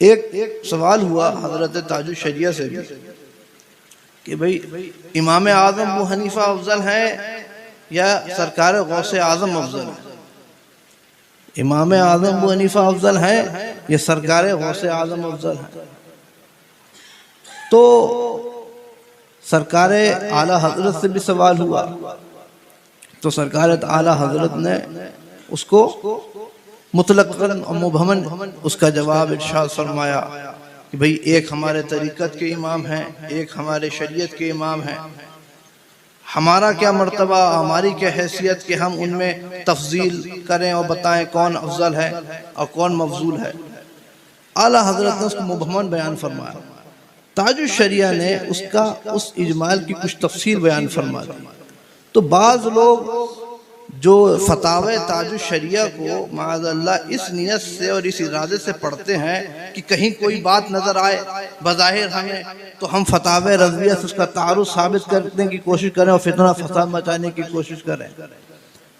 एक सवाल हुआ हजरत ताजुश शरिया से भी कि भाई इमाम आज़म अबू हनीफा अफजल है या सरकार गौसे आज़म अफजल है? इमाम आज़म अबू हनीफा अफजल है या सरकार गौसे आज़म अफजल है? तो सरकार आला हजरत से भी सवाल हुआ तो सरकार आला हजरत ने उसको मुतलक़न और मुबहमन उसका जवाब इरशाद फरमाया कि भाई एक हमारे तरीक़त के इमाम हैं, एक हमारे शरीयत के इमाम हैं। हमारा क्या मर्तबा, हमारी क्या हैसियत कि हम उनमें तफजील करें और बताएं कौन अफजल है और कौन मफजूल है। आला हजरत ने उसको मुबहमन बयान फरमाया। ताजुश शरिया ने उसका उस इजमाल की कुछ तफसील बयान फरमा दी। तो बाज़ लोग जो फतावे ताजुश शरिया को माअज़ल्लाह इस नियत से और इस इरादे से पढ़ते हैं कि कहीं कोई बात नज़र आए बज़ाहिर हमें, तो हम फतावे रज़विया से उसका तारुफ़ साबित करने की कोशिश करें और फितना फसाद मचाने की कोशिश करें।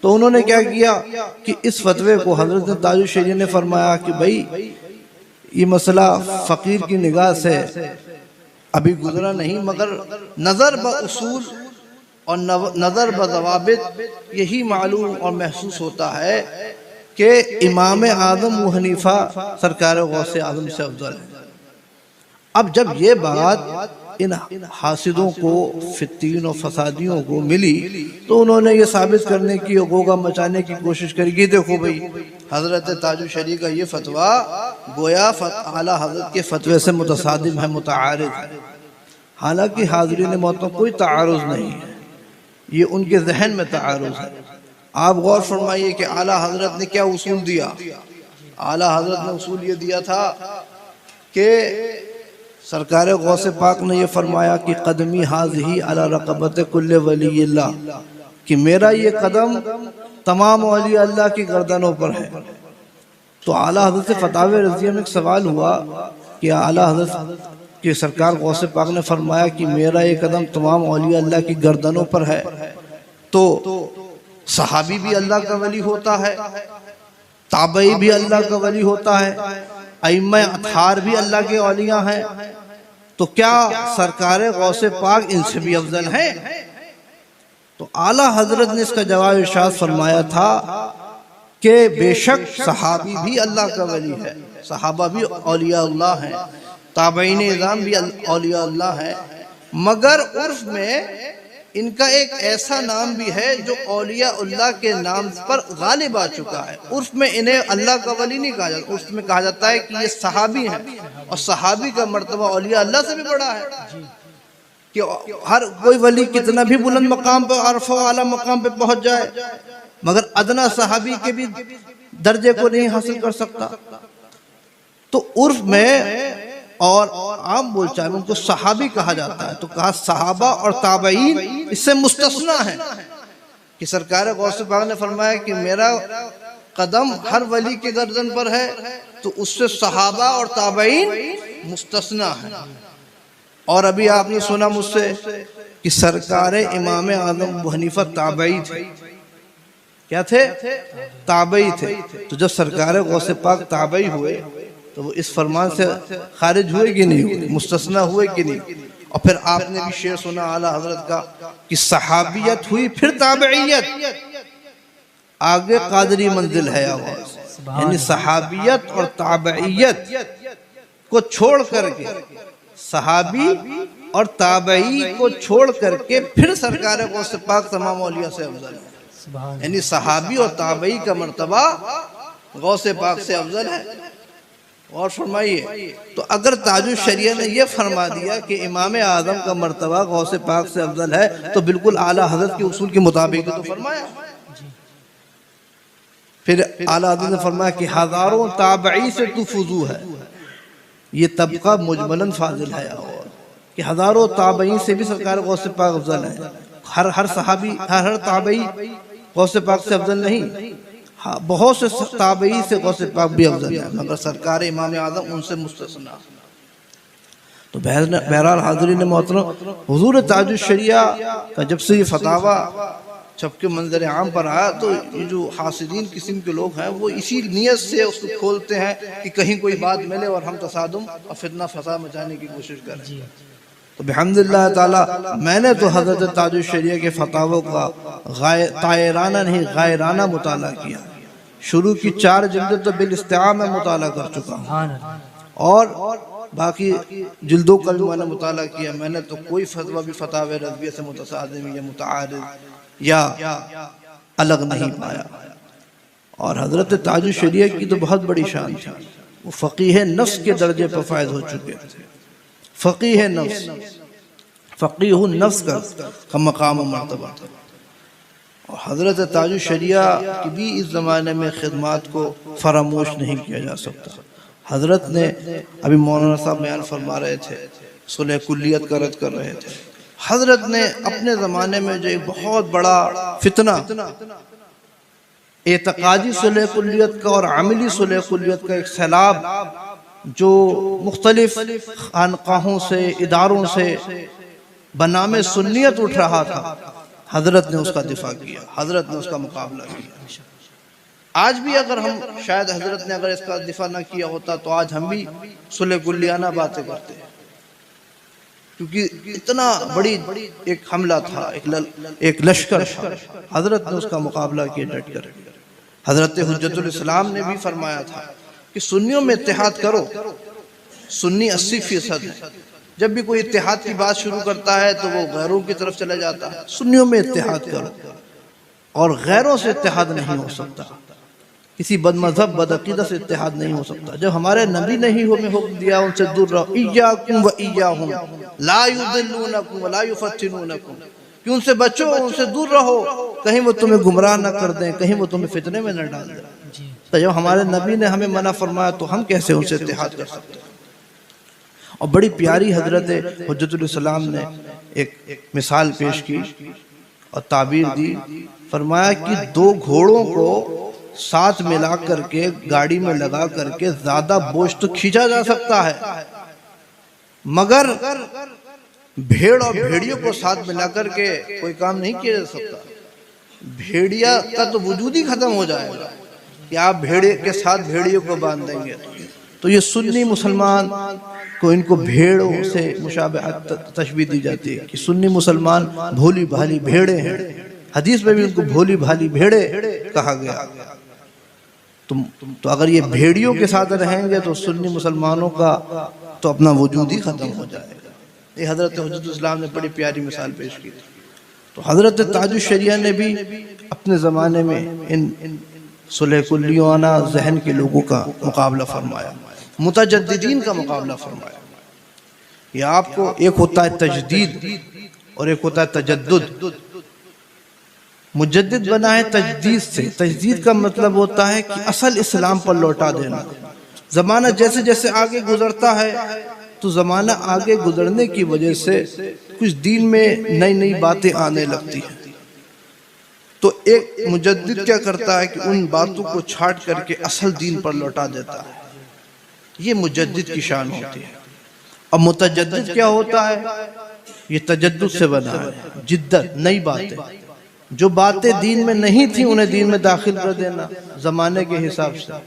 तो उन्होंने क्या किया कि इस फतवे को हज़रत ताजुश शरिया ने फरमाया कि भाई ये मसला फ़कीर की निगाह से अभी गुजरा नहीं, मगर नज़र ब उसूल और नज़र ब ज़वाबित यही मालूम और महसूस होता है कि इमाम आज़म अबू हनीफा सरकार गौसे आज़म से अफजल है। अब जब ये बात इन हासिदों को, फित्तीन और फसादियों को मिली तो उन्होंने ये साबित करने की, गोगा मचाने की कोशिश करी कि देखो भाई हज़रत ताजुश शरिया का ये फतवा गोया आला हज़रत के फतवे से मुतसादिम है, मुतारिज़ है। हालांकि हाज़रीन मोहतरम कोई तारुज़ नहीं है, ये उनके जहन में तारुज़ है। आप गौर फरमाइए कि आला हज़रत ने क्या उसूल दिया। आला हज़रत ने उसूल ये दिया था कि सरकार गौसे पाक ने यह फरमाया कि कदमी हाज़िही अला रक़बत कुल्ले वलीयिल्लाह, कि मेरा ये कदम तमाम औलिया अल्लाह की गर्दनों पर है। तो आला हज़रत से फतावे रज़िया में एक सवाल हुआ कि आला हज़रत कि सरकार गौसे पाक ने फरमाया कि मेरा ये कदम तमाम औलिया अल्लाह की गर्दनों पर है, तो सहाबी भी अल्लाह का वली होता है, ताबई भी अल्लाह का वली होता है, अइम्मा अथहार भी अल्लाह के औलिया हैं, तो क्या सरकार गौसे पाक इनसे भी अफजल हैं? तो आला हजरत ने इसका जवाब इरशाद फरमाया था कि बेशक सहाबी भी अल्लाह का वली है, सहाबा भी औलिया अल्लाह हैं, ताबईन इज़ाम भी औलिया अल्लाह है, मगर उर्फ में इनका एक ऐसा नाम भी है जो औलिया अल्लाह के नाम पर गालिब आ चुका है। उर्फ में इन्हें अल्लाह का वली नहीं कहा जाता, उर्फ में कहा जाता है कि ये सहाबी हैं, और सहाबी का मर्तबा औलिया अल्लाह से भी बड़ा है। कि हर कोई वली कितना भी बुलंद मकाम पर, अरफा वाला मकाम पे पहुंच जाए, मगर अदना सहाबी के भी दर्जे को नहीं हासिल कर सकता। तो उर्फ में और आम बोलचाल में उनको सहाबी कहा जाता है। तो कहा सहाबा और ताबईन इससे मुस्तस्ना है कि सरकार गौसे पाक ने फरमाया कि मेरा कदम हर वली के गर्दन पर है, तो उससे सहाबा और ताबईन मुस्तस्ना है। और अभी आपने सुना मुझसे कि सरकार इमाम आज़म अबू हनीफा ताबई थे। क्या थे? ताबई थे। तो जब सरकार गौसे पाक ताबई हुए तो वो इस फरमान से खारिज हुए कि नहीं हुए, मुस्तस्ना हुए कि नहीं? और फिर आपने भी शेर सुना आला हजरत का कि सहाबियत हुई फिर ताबईयत, आगे कादरी मंजिल है आवाज। यानी सहाबियत और ताबईयत को छोड़ करके, सहाबी और ताबई को छोड़ करके फिर सरकार गौसे पाक तमाम औलिया से अफजल है। यानी सहाबी और ताबई का मर्तबा गौसे पाक से अफजल है। और फरमाइए, तो अगर ताजुश शरिया ने यह फरमा दिया कि इमाम आज़म का मर्तबा गौसे पाक से अफजल है, तो बिल्कुल आला हज़रत के उसूल के मुताबिक तो फरमाया। फिर आला हज़रत ने फरमाया कि हज़ारों ताबई से तू फुजू है, ये तबका मुजमलन फाजिल है, और कि हज़ारों ताबई से भी सरकार गौसे पाक अफजल है। हर सहाबी, हर ताबई गौसे पाक से अफजल नहीं। हाँ, बहुत से ताबई से गौसे पाक भी अफजल है, मगर सरकार इमाम आज़म उनसे मुस्तस्ना। तो बहरहाल हाज़रीन मोहतरम, हुज़ूर ताजुश शरिया का जब से ये फतावा सबके मंजर आम पर आया तो ये जो हासिदीन किस्म के लोग हैं वो इसी नियत से उसको खोलते हैं कि कहीं कोई बात मिले और हम तसादुम और फितना फसाद मचाने की कोशिश करें। तो बिहम्दिल्लाह ताला मैंने तो हज़रत ताजुश शरिया के फतावों का तायराना नहीं गायराना मुताला किया। शुरू की 4 जिल्दें तो बिल इस्तिआम में मुताला कर चुका हूँ और बाकी जिल्दों का भी मैंने मुताला किया। मैंने तो कोई फतवा भी फतावे रज़विया से मुतसादिम या मुतआरिद या अलग नहीं पाया। और हज़रत ताजुश शरिया की तो बहुत बड़ी शान थी, वो फ़क़ीह नफ्स के दर्जे पर फायद हो चुके थे। फ़क़ीह नफ्स, फ़क़ीह नफ्स का मकाम व मर्तबा था। और हज़रत ताजुश शरिया की भी इस ज़माने में खिदमात को फरामोश नहीं किया जा सकता। हज़रत ने अभी मौलाना साहब बयान फरमा रहे थे, सुलह कुल्लियत का रद्द कर रहे थे। हज़रत ने अपने ज़माने में जो एक बहुत बड़ा फितना एतक़ादी सुलह कुल्लियत का और अमली सुलह कुल्लियत का एक सैलाब जो मुख्तलिफ खानकाहों से इदारों से बनामे सुन्नियत उठ रहा था, हज़रत ने उसका दिफा किया, हज़रत ने उसका मुकाबला किया। आज भी अगर हम शायद हज़रत ने अगर इसका दिफा ना किया होता तो आज हम भी सुलह कुल्लियाना बातें करते हैं, क्योंकि इतना बड़ी एक हमला था, एक लश्कर था। हज़रत ने उसका मुकाबला किया डट कर। हज़रत हुज्जतुल इस्लाम ने भी फरमाया था कि सुन्नियों में इत्तेहाद करो। सुन्नी 80% है, जब भी कोई इत्तेहाद की बात शुरू करता है तो वो गैरों की तरफ चला जाता है। सुन्नियों में इत्तेहाद करो और गैरों से इत्तेहाद नहीं हो सकता, किसी बदमज़हब बदअक़ीदा से इत्तेहाद नहीं हो सकता। जब हमारे नबी ने ही हमें हुक्म दिया उनसे दूर रहो, इय्याकुम व इय्याहुम ला युदिल्लूनकुम व ला युफ़त्तिनूनकुम, कि उनसे बचो, उनसे दूर रहो, कहीं वो तुम्हें गुमराह न कर दें, कहीं वो तुम्हें फितने में न डाल दें। तो जब हमारे नबी ने हमें मना फरमाया तो हम कैसे उनसे इत्तेहाद कर सकते हैं। और बड़ी प्यारी हज़रत हुज्जतुल इस्लाम ने एक मिसाल पेश की और ताबीर दी। फरमाया कि 2 घोड़ों को साथ मिला करके गाड़ी में लगा करके ज्यादा बोझ तो खींचा जा सकता है, मगर भेड़ और भेड़ियों को साथ मिला करके कोई काम नहीं किया जा सकता। भेड़िया का तो वजूद ही खत्म हो जाएगा कि आप भेड़िए के साथ भेड़ियों को बांध देंगे। तो ये सुन्नी मुसलमान को इनको भेड़ों से मुशाबहत तशबीह दी जाती है कि सुन्नी मुसलमान भोली भाली भेड़े हैं। हदीस में भी उनको भोली भाली भेड़े कहा गया। तो अगर ये भेड़ियों के साथ रहेंगे तो सुन्नी मुसलमानों का तो अपना वजूद ही खत्म हो जाएगा। ये हज़रत हुज्जतुल इस्लाम ने बड़ी प्यारी मिसाल पेश की। तो हज़रत ताजुश शरिया ने भी अपने ज़माने में इन सुलह कुल्लियाना जहन के लोगों का मुकाबला फरमाया, मुतजद्दिदीन का मुकाबला फरमाया। ये आपको एक होता है तजदीद और एक होता है तजद्दुद। मुजद्दिद बना है तजदीद से। तजदीद का मतलब होता है कि असल इस्लाम पर लौटा देना। ज़माना जैसे जैसे आगे गुजरता है तो ज़माना आगे गुजरने की वजह से कुछ दीन में नई नई बातें आने लगती हैं। तो एक मुजद्दिद क्या करता है कि उन बातों को छाट करके असल दीन पर लौटा देता है। ये मुजद्दिद की शान होती है। और मुतजद्दिद क्या होता है? ये तजद्दुद से बना है, जिद्दत, नई बातें, जो बातें दीन में नहीं थी उन्हें दीन में दाखिल कर देना ज़माने के हिसाब से।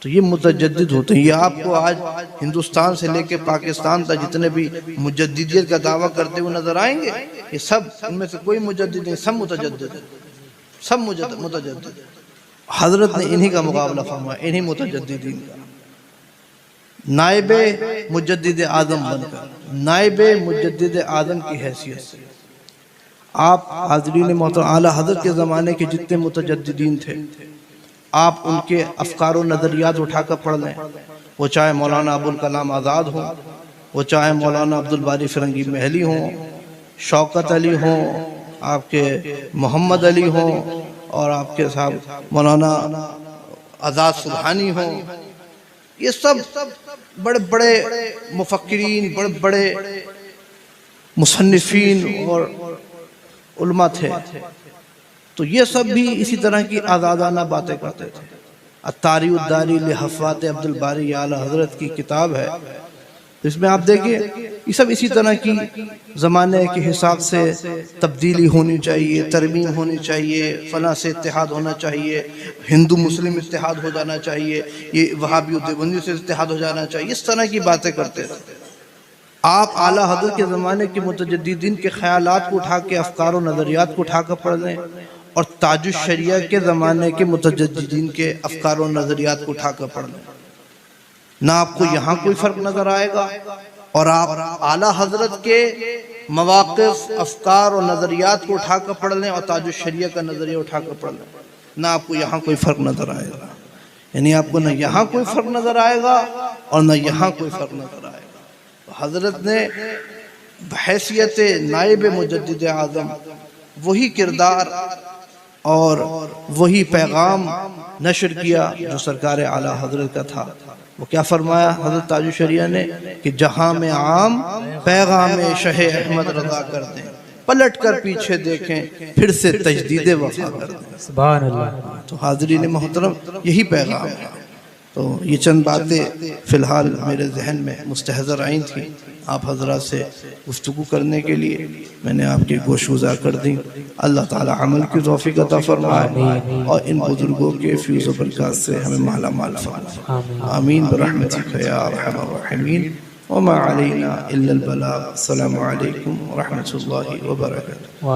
तो ये मुतजद्दिद होते हैं। ये आपको आज हिंदुस्तान से लेके पाकिस्तान तक जितने भी मुजद्दिदियत का दावा करते हुए नजर आएंगे, ये सब, उनमें से कोई मुजद्दिद नहीं, सब मुतजद्दिद, सब मुतजद्दिद। हजरत ने इन्हीं का मुकाबला फरमाया, इन्हीं मुतजद्दिदीन का। नाइबे मुजद्दिद आज़म बनकर, नाइबे मुजद्दिद आज़म की हैसियत से आप हाज़रीन मोहतरम आला हज़रत के ज़माने के जितने मुतजद्दिदीन थे, आप उनके अफ़कार व नज़रियात उठाकर पढ़ लें। वो चाहे मौलाना अबुल कलाम आज़ाद हों, वो चाहे मौलाना अब्दुल बारी फ़िरंगी महली हों, शौकत अली हों, आपके मोहम्मद अली हों, और आपके साहब मौलाना आज़ाद सुबहानी हों। ये सब बड़े बड़े मुफक्किरीन, बड़े बड़े मुसन्निफ़ीन और उलमा थे। तो ये सब भी इसी तरह की आज़ादाना बातें करते थे। अत्तारी-उद्दारी लिहफ़ात अब्दुल बारी आला हज़रत की किताब है, इसमें आप देखिए ये सब इसी तरह की ज़माने के हिसाब से तब्दीली होनी चाहिए, तरमीम होनी चाहिए, फ़लाँ से इत्तेहाद होना चाहिए, हिंदू मुस्लिम इत्तेहाद हो जाना चाहिए, ये वहाबी देवबंदी से इत्तेहाद हो जाना चाहिए, इस तरह की बातें करते रहते। आप आला हज़रत के ज़माने के मुतजद्दिदीन के ख़यालात को उठा के, अफ़कार और नज़रियात को उठा कर पढ़ लें, और ताजुश शरिया के ज़माने के मुतजद्दिदीन के अफ़कार और नज़रियात को उठा कर पढ़ लें, ना आपको यहाँ कोई फ़र्क नज़र आएगा। और आप आला हज़रत के मवाक़िफ़, अफ़कार और नज़रियात को उठा कर पढ़ लें और ताजुश शरिया का नज़रिया उठा कर पढ़ लें, ना आपको यहाँ कोई फ़र्क नज़र आएगा। यानी आपको ना यहाँ कोई फ़र्क नज़र आएगा और ना यहाँ कोई फ़र्क नज़र आएगा। हज़रत ने बहैसियत नाइब मुजद्दिद आज़म वही किरदार और वही पैगाम नशर किया जो सरकार आला हज़रत का था। वो क्या फरमाया हज़रत ताजुश शरिया ने कि जहाँ में आम पैगाम शहे अहमद रज़ा कर दें, पलट कर पीछे देखें, फिर से तजदीद वफ़ा कर दें। सुभान अल्लाह। तो हाज़रीन मोहतरम, यही पैगाम है। तो ये चंद बातें फ़िलहाल मेरे जहन में मुस्तहज़र आई थी, आप हज़रात से गुफ्तगू करने के लिए मैंने आपकी गोशगुज़ार कर दी। अल्लाह ताला अमल की तौफ़ीक़ अता फ़रमाए और इन बुज़ुर्गों के फ़्यूज़ व बरक़ात से हमें माला माल फरमाए। आमीन बिरहमतिक या अरहमर राहिमीन व मा अलैना इल्लल बलाग। अस्सलामु अलैकुम व रहमतुल्लाहि व बरकातुहू।